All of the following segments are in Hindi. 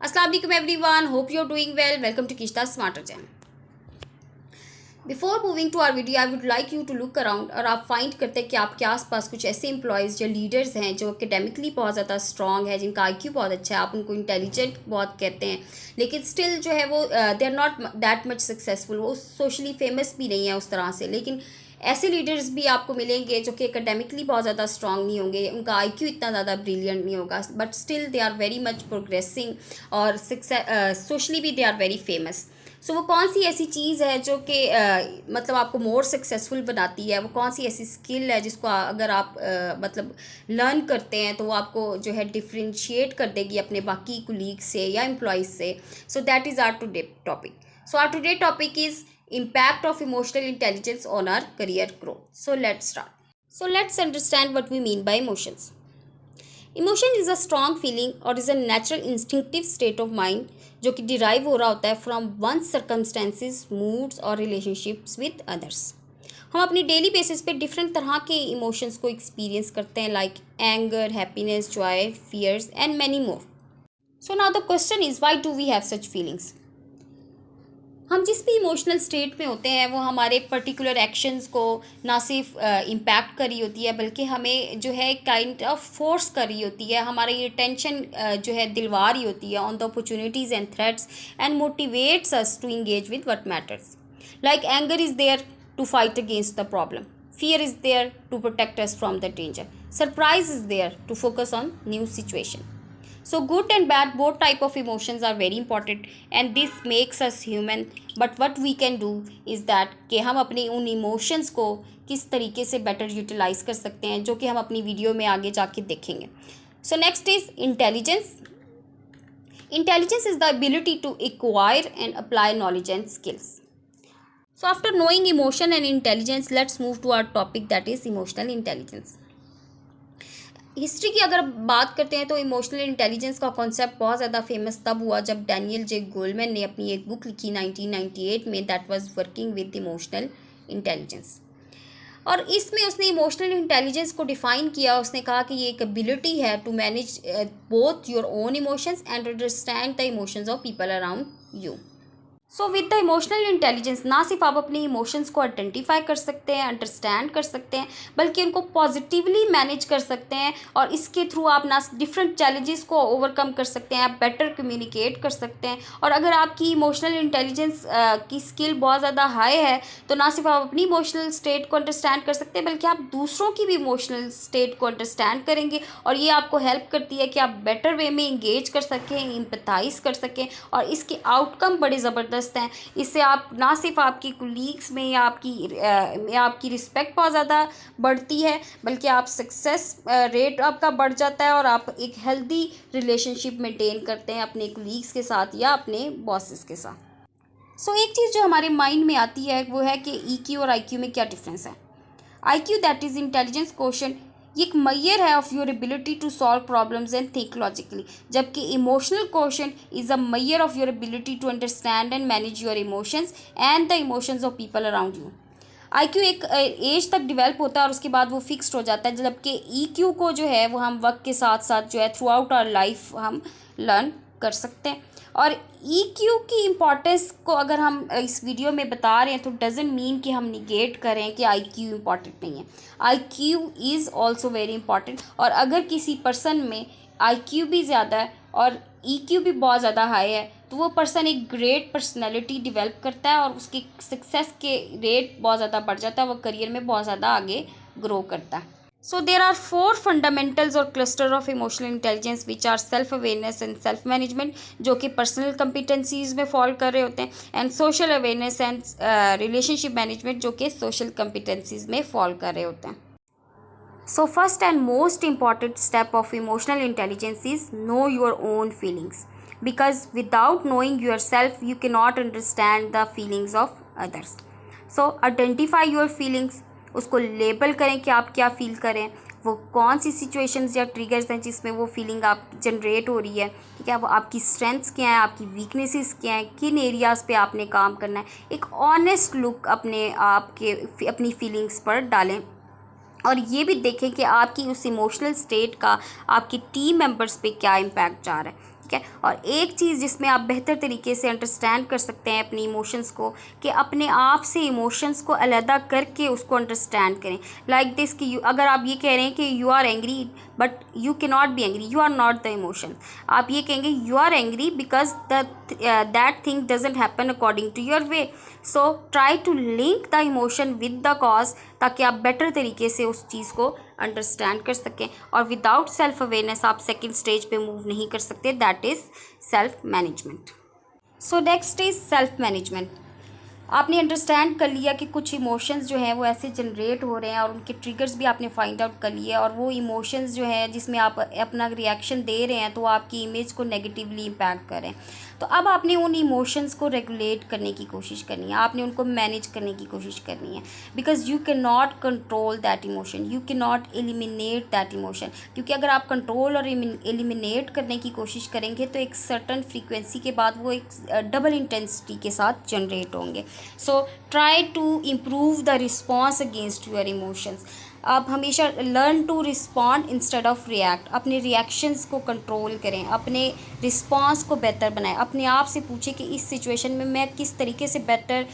अस्सलाम वालेकुम everyone, hope you are doing well. Welcome to Kishta smarter channel. Before moving to our video I would like you to look around और आप फाइंड करते हैं कि आपके आसपास कुछ ऐसे एम्प्लॉयज़ जो लीडर्स हैं, जो एकेडमिकली बहुत ज़्यादा स्ट्रॉन्ग है, जिनका आईक्यू बहुत अच्छा है, आप उनको इंटेलिजेंट बहुत कहते हैं, लेकिन स्टिल जो है वो they are not that much successful, वो सोशली फेमस भी नहीं है उस तरह से। लेकिन ऐसे लीडर्स भी आपको मिलेंगे जो कि एकेडमिकली बहुत ज़्यादा स्ट्रॉन्ग नहीं होंगे, उनका आईक्यू इतना ज़्यादा ब्रिलियंट नहीं होगा, but still they are very much progressing और सोशली भी they are very famous. So वो कौन सी ऐसी चीज़ है जो कि मतलब आपको मोर सक्सेसफुल बनाती है, वो कौन सी ऐसी स्किल है जिसको अगर आप मतलब लर्न करते हैं तो वो आपको जो है डिफ्रेंशिएट कर देगी अपने बाकी कुलीग से या एम्प्लॉयज़ से। So that is our today topic. So our today topic is impact of emotional intelligence on our career growth. So let's start. So let's understand what we mean by emotions. Emotion is a strong feeling or is a natural instinctive state of mind जो कि derive हो रहा होता है from one's circumstances, moods और relationships with others. हम अपनी डेली बेसिस पे डिफरेंट तरह के इमोशंस को एक्सपीरियंस करते हैं, like anger, happiness, joy, fears and many more. So now the question is why do we have such feelings. हम जिस भी इमोशनल स्टेट में होते हैं वो हमारे पर्टिकुलर एक्शंस को ना सिर्फ इम्पैक्ट कर रही होती है, बल्कि हमें जो है काइंड ऑफ फोर्स कर रही होती है, हमारा ये टेंशन जो है दिलवा रही होती है on the opportunities and threats and motivates us to engage with what matters. Like anger is there to fight against the problem, fear is there to protect us from the danger, surprise is there to focus on new situation. So good and bad both type of emotions are very important and this makes us human. But what we can do is that कि हम अपने उन emotions को किस तरीके से better utilize कर सकते हैं, जो कि हम अपनी वीडियो में आगे जाके देखेंगे. So next is intelligence. Intelligence is the ability to acquire and apply knowledge and skills. So after knowing emotion and intelligence, let's move to our topic, that is emotional intelligence. History की अगर बात करते हैं तो इमोशनल इंटेलिजेंस का कॉन्सेप्ट बहुत ज़्यादा फेमस तब हुआ जब डैनियल जे गोलमैन ने अपनी एक बुक लिखी 1998 में, that was working with emotional intelligence. और इसमें उसने इमोशनल इंटेलिजेंस को डिफ़ाइन किया. उसने कहा कि ये एक एबिलिटी है to manage both your own emotions and understand the emotions of people around you. So with the emotional intelligence ना सिर्फ आप अपने इमोशंस को आइडेंटिफाई कर सकते हैं, अंडरस्टैंड कर सकते हैं, बल्कि उनको पॉजिटिवली मैनेज कर सकते हैं और इसके थ्रू आप ना डिफरेंट चैलेंजेस को ओवरकम कर सकते हैं, आप बेटर कम्युनिकेट कर सकते हैं. और अगर आपकी इमोशनल इंटेलिजेंस की स्किल बहुत ज़्यादा हाई है तो ना सिर्फ आप अपनी इमोशनल स्टेट को अंडरस्टैंड कर सकते हैं, बल्कि आप दूसरों की भी इमोशनल स्टेट को अंडरस्टैंड करेंगे और ये आपको हेल्प करती है कि आप बेटर वे में इंगेज कर सकें, एम्पैथाइज कर सकें और इसके आउटकम बड़े ज़बरदस्त हैं. इससे आप ना सिर्फ आपकी कुलीग्स में या आपकी रिस्पेक्ट बहुत ज़्यादा बढ़ती है, बल्कि आप सक्सेस रेट आपका बढ़ जाता है और आप एक हेल्दी रिलेशनशिप मेंटेन करते हैं अपने कुलीग्स के साथ या अपने बॉसेस के साथ. सो एक चीज़ जो हमारे माइंड में आती है वो है कि ईक्यू और आईक्यू में क्या डिफरेंस है. IQ that is intelligence quotient, ये एक मैयर है of your ability to solve problems and think logically, जबकि emotional quotient is a measure of your ability to understand and manage your emotions and the emotions of people around you. IQ एक एज तक डेवलप होता है और उसके बाद वो फिक्स्ड हो जाता है, जबकि ईक्यू को जो है वो हम वक्त के साथ साथ जो है थ्रू आउट आवर लाइफ हम लर्न कर सकते हैं. और ईक्यू की इम्पॉर्टेंस को अगर हम इस वीडियो में बता रहे हैं तो डजेंट मीन कि हम निगेट करें कि आईक्यू इम्पॉर्टेंट नहीं है. IQ is also very important. और अगर किसी पर्सन में आईक्यू भी ज़्यादा है और ईक्यू भी बहुत ज़्यादा हाई है तो वो पर्सन एक ग्रेट पर्सनैलिटी डेवलप करता है और उसकी सक्सेस के रेट बहुत ज़्यादा बढ़ जाता है, वो करियर में बहुत ज़्यादा आगे ग्रो करता है. So there are 4 fundamentals or cluster of emotional intelligence which are self awareness and self management, जो कि personal competencies में fall कर रहे होते हैं, and social awareness and relationship management जो कि social competencies में fall कर रहे होते हैं. So first and most important step of emotional intelligence is know your own feelings, because without knowing yourself you cannot understand the feelings of others. So identify your feelings, उसको लेबल करें कि आप क्या फ़ील करें, वो कौन सी सिचुएशंस या ट्रिगर्स हैं जिसमें वो फीलिंग आप जनरेट हो रही है, ठीक है. वो आपकी स्ट्रेंथ्स क्या हैं, आपकी वीकनेसेस क्या हैं, किन एरियाज़ पे आपने काम करना है. एक ऑनेस्ट लुक अपनी फीलिंग्स पर डालें और ये भी देखें कि आपकी उस इमोशनल स्टेट का आपकी टीम मेंबर्स पे क्या इम्पैक्ट जा रहा है. ठीक है। और एक चीज़ जिसमें आप बेहतर तरीके से अंडरस्टैंड कर सकते हैं अपनी इमोशंस को, कि अपने आप से इमोशंस को अलहदा करके उसको अंडरस्टैंड करें। लाइक दिस कि अगर आप ये कह रहे हैं कि you are angry but you can not be angry, you are not the emotion. आप ये कहेंगे you are angry because that thing doesn't happen according to your way. So try to link the emotion with the cause, ताकि आप बेटर तरीके से उस चीज़ को अंडरस्टैंड कर सकें। और विदाउट सेल्फ अवेयरनेस आप सेकंड स्टेज पे मूव नहीं कर सकते, that is self management. So next is self management. आपने अंडरस्टैंड कर लिया कि कुछ इमोशंस जो हैं वो ऐसे जनरेट हो रहे हैं और उनके ट्रिगर्स भी आपने फाइंड आउट कर लिए, और वो इमोशंस जो है जिसमें आप अपना रिएक्शन दे रहे हैं तो आपकी इमेज को नेगेटिवली इम्पैक्ट करें। तो अब आपने उन इमोशंस को रेगुलेट करने की कोशिश करनी है, आपने उनको मैनेज करने की कोशिश करनी है, because you can not control that emotion, you can not eliminate that emotion. क्योंकि अगर आप कंट्रोल और एलिमिनेट करने की कोशिश करेंगे तो एक सर्टन फ्रीक्वेंसी के बाद वो एक डबल इंटेंसिटी के साथ जनरेट होंगे। So try to improve the response against your emotions. आप हमेशा learn to respond instead of react. अपने रिएक्शंस को कंट्रोल करें, अपने रिस्पॉन्स को बेहतर बनाएं, अपने आप से पूछें कि इस सिचुएशन में मैं किस तरीके से बेटर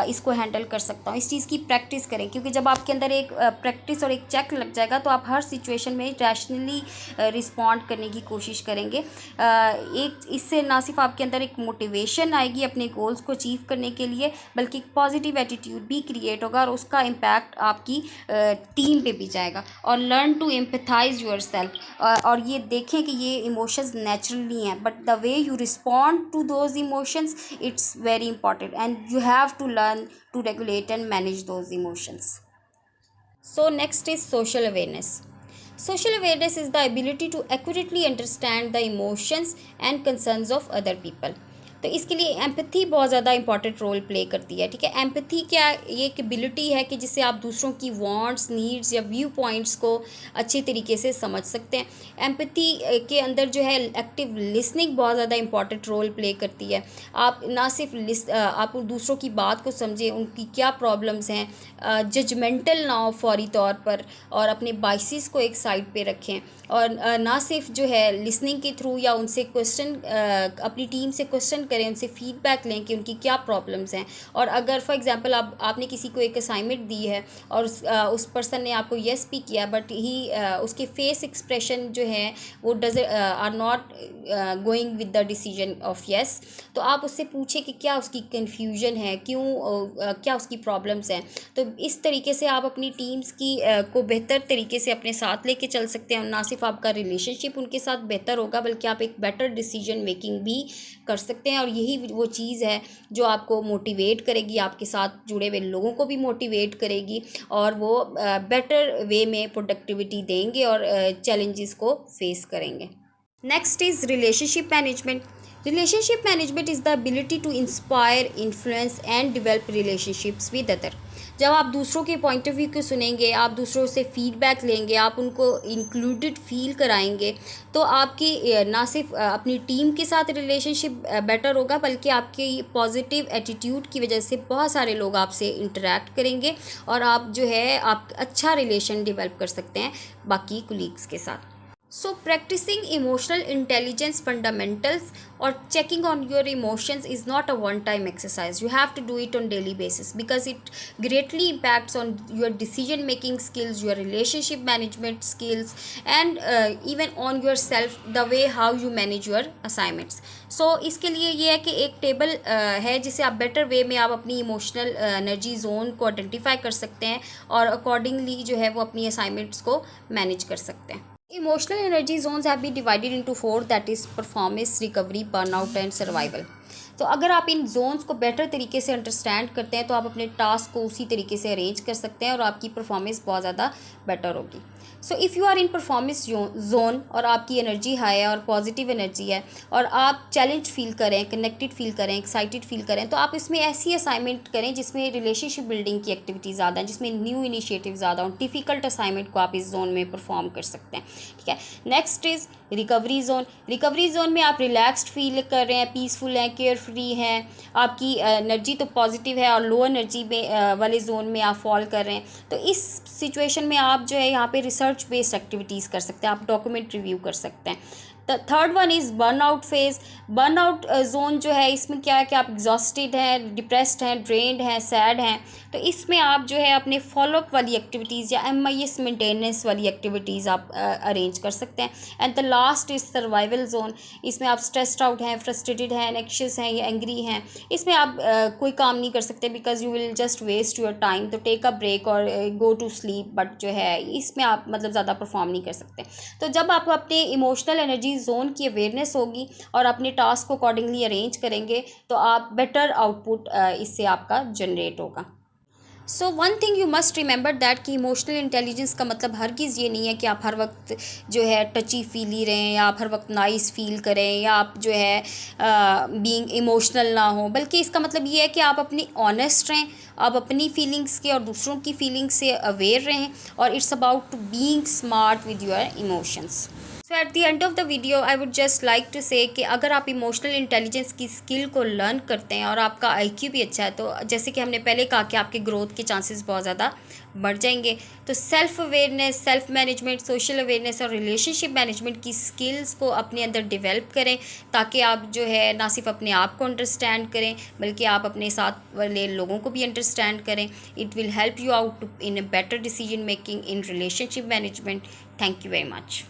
इसको हैंडल कर सकता हूँ। इस चीज़ की प्रैक्टिस करें, क्योंकि जब आपके अंदर एक प्रैक्टिस और एक चेक लग जाएगा तो आप हर सिचुएशन में रैशनली रिस्पॉन्ड करने की कोशिश करेंगे। एक इससे ना सिर्फ आपके अंदर एक मोटिवेशन आएगी अपने गोल्स को अचीव करने के लिए, बल्कि एक पॉजिटिव एटीट्यूड भी क्रिएट होगा और उसका इम्पैक्ट आपकी टीम पे भी जाएगा। और learn to empathize yourself, और ये देखें कि ये इमोशंस नेचुरली हैं, but the way you respond to those emotions it's very important and you have to learn to regulate and manage those emotions. So next is social awareness. Social awareness is the ability to accurately understand the emotions and concerns of other people. तो इसके लिए एम्पैथी बहुत ज़्यादा इंपॉर्टेंट रोल प्ले करती है, ठीक है। एम्पैथी क्या, ये एक एबिलिटी है कि जिससे आप दूसरों की वांट्स, नीड्स या व्यू पॉइंट्स को अच्छे तरीके से समझ सकते हैं। एम्पैथी के अंदर जो है एक्टिव लिसनिंग बहुत ज़्यादा इंपॉर्टेंट रोल प्ले करती है। आप ना सिर्फ आप दूसरों की बात को समझें, उनकी क्या प्रॉब्लम्स हैं, जजमेंटल ना हो फौरी तौर पर, और अपने बाइसेस को एक साइड पे रखें, और ना सिर्फ जो है लिसनिंग के थ्रू या उनसे क्वेश्चन, अपनी टीम से क्वेश्चन करें, उनसे फीडबैक लें कि उनकी क्या प्रॉब्लम्स हैं। और अगर फॉर एग्जांपल आपने किसी को एक असाइनमेंट दी है और उस पर्सन ने आपको येस भी किया, बट उसके फेस एक्सप्रेशन जो है वो are not going with the decision of yes, तो आप उससे पूछें कि क्या उसकी कन्फ्यूजन है, क्या उसकी प्रॉब्लम्स हैं। तो इस तरीके से आप अपनी टीम्स की को बेहतर तरीके से अपने साथ लेके चल सकते हैं, और ना सिर्फ आपका रिलेशनशिप उनके साथ बेहतर होगा, बल्कि आप एक बेटर डिसीजन मेकिंग भी कर सकते हैं। और यही वो चीज़ है जो आपको मोटिवेट करेगी, आपके साथ जुड़े हुए लोगों को भी मोटिवेट करेगी, और वो बेटर वे में प्रोडक्टिविटी देंगे और चैलेंजेस को फेस करेंगे। Next is relationship management. Relationship management is the ability to inspire, influence and develop relationships with other. जब आप दूसरों के पॉइंट ऑफ व्यू को सुनेंगे, आप दूसरों से फीडबैक लेंगे, आप उनको इंक्लूडेड फील कराएंगे, तो आपकी ना सिर्फ अपनी टीम के साथ रिलेशनशिप बेटर होगा, बल्कि आपके पॉजिटिव एटीट्यूड की वजह से बहुत सारे लोग आपसे इंटरेक्ट करेंगे, और आप जो है आप अच्छा रिलेशन डेवलप कर सकते हैं बाकी कोलीग्स के साथ. So practicing emotional intelligence fundamentals or checking on your emotions is not a one-time exercise. You have to do it on daily basis, because it greatly impacts on your decision making skills, your relationship management skills, and even on yourself, the way how you manage your assignments. So इसके लिए ये है कि एक टेबल है जिसे आप बेटर वे में आप अपनी इमोशनल एनर्जी जोन को आइडेंटिफाई कर सकते हैं, और अकॉर्डिंगली जो है वो अपनी असाइनमेंट्स को मैनेज कर सकते हैं. Emotional energy zones have been divided into 4, that is performance, recovery, burnout and survival. तो अगर आप इन जोन्स को बेटर तरीके से अंडरस्टैंड करते हैं तो आप अपने टास्क को उसी तरीके से अरेंज कर सकते हैं, और आपकी परफॉर्मेंस बहुत ज़्यादा बेटर होगी. So if you are in performance zone और आपकी एनर्जी हाई है और पॉजिटिव एनर्जी है, और आप चैलेंज फील करें, कनेक्टेड फील करें, एक्साइटेड फील करें, तो आप इसमें ऐसी असाइनमेंट करें जिसमें रिलेशनशिप बिल्डिंग की एक्टिविटी ज़्यादा है, जिसमें न्यू इनिशिएटिव ज़्यादा हो. डिफ़िकल्ट असाइनमेंट को आप इस जोन में परफॉर्म कर सकते हैं, ठीक है. Next is recovery zone. Recovery zone में आप रिलैक्सड फील कर रहे हैं, पीसफुल हैं, केयर फ्री हैं, आपकी एनर्जी तो पॉजिटिव है, और लो एनर्जी में वाले जोन में आप फॉल कर रहे हैं. तो इस सिचुएशन में आप जो है यहाँ पे रिसर्च बेस्ड एक्टिविटीज़ कर सकते हैं, आप डॉक्यूमेंट रिव्यू कर सकते हैं. The third one is burnout phase. Burnout zone जो है, इसमें क्या है कि आप एग्जॉस्टेड हैं, डिप्रेस्ड हैं, ड्रेन्ड हैं, सैड हैं, तो इसमें आप जो है अपने फॉलोअप वाली एक्टिविटीज़ या MIS मेंटेनेंस वाली एक्टिविटीज़ आप अरेंज कर सकते हैं। And the last is survival zone. इसमें आप स्ट्रेस्ड आउट हैं, फ्रस्ट्रेटेड हैं, एंग्शियस हैं या एंग्री हैं, इसमें आप कोई काम नहीं कर सकते because you will just waste your time. तो टेक अ ब्रेक और गो टू स्लीप, बट जो है इसमें आप मतलब ज़्यादा परफॉर्म नहीं कर सकते। तो जब आप अपने इमोशनल एनर्जी जोन की अवेयरनेस होगी और अपने टास्क को अकॉर्डिंगली अरेंज करेंगे तो आप बेटर आउटपुट इससे आपका जनरेट होगा। So one thing you must remember that कि इमोशनल इंटेलिजेंस का मतलब हर चीज़ ये नहीं है कि आप हर वक्त जो है टची फील ही रहें या आप हर वक्त नाइस फील करें या आप जो है बीइंग इमोशनल ना हो, बल्कि इसका मतलब ये है कि आप अपनी ऑनेस्ट रहें, आप अपनी फीलिंग्स के और दूसरों की फीलिंग्स से अवेयर रहें, और it's about being smart with your emotions. So at the end of the video I would just like to say कि अगर आप इमोशनल इंटेलिजेंस की स्किल को लर्न करते हैं और आपका IQ भी अच्छा है, तो जैसे कि हमने पहले कहा कि आपके ग्रोथ के चांसेस बहुत ज़्यादा बढ़ जाएंगे। तो self awareness, self management, social awareness और रिलेशनशिप मैनेजमेंट की स्किल्स को अपने अंदर डेवलप करें, ताकि आप जो है ना सिर्फ अपने आप को अंडरस्टैंड करें बल्कि आप अपने साथ वाले लोगों को भी अंडरस्टैंड करें। It will help you out in a better decision making in relationship management. Thank you very much.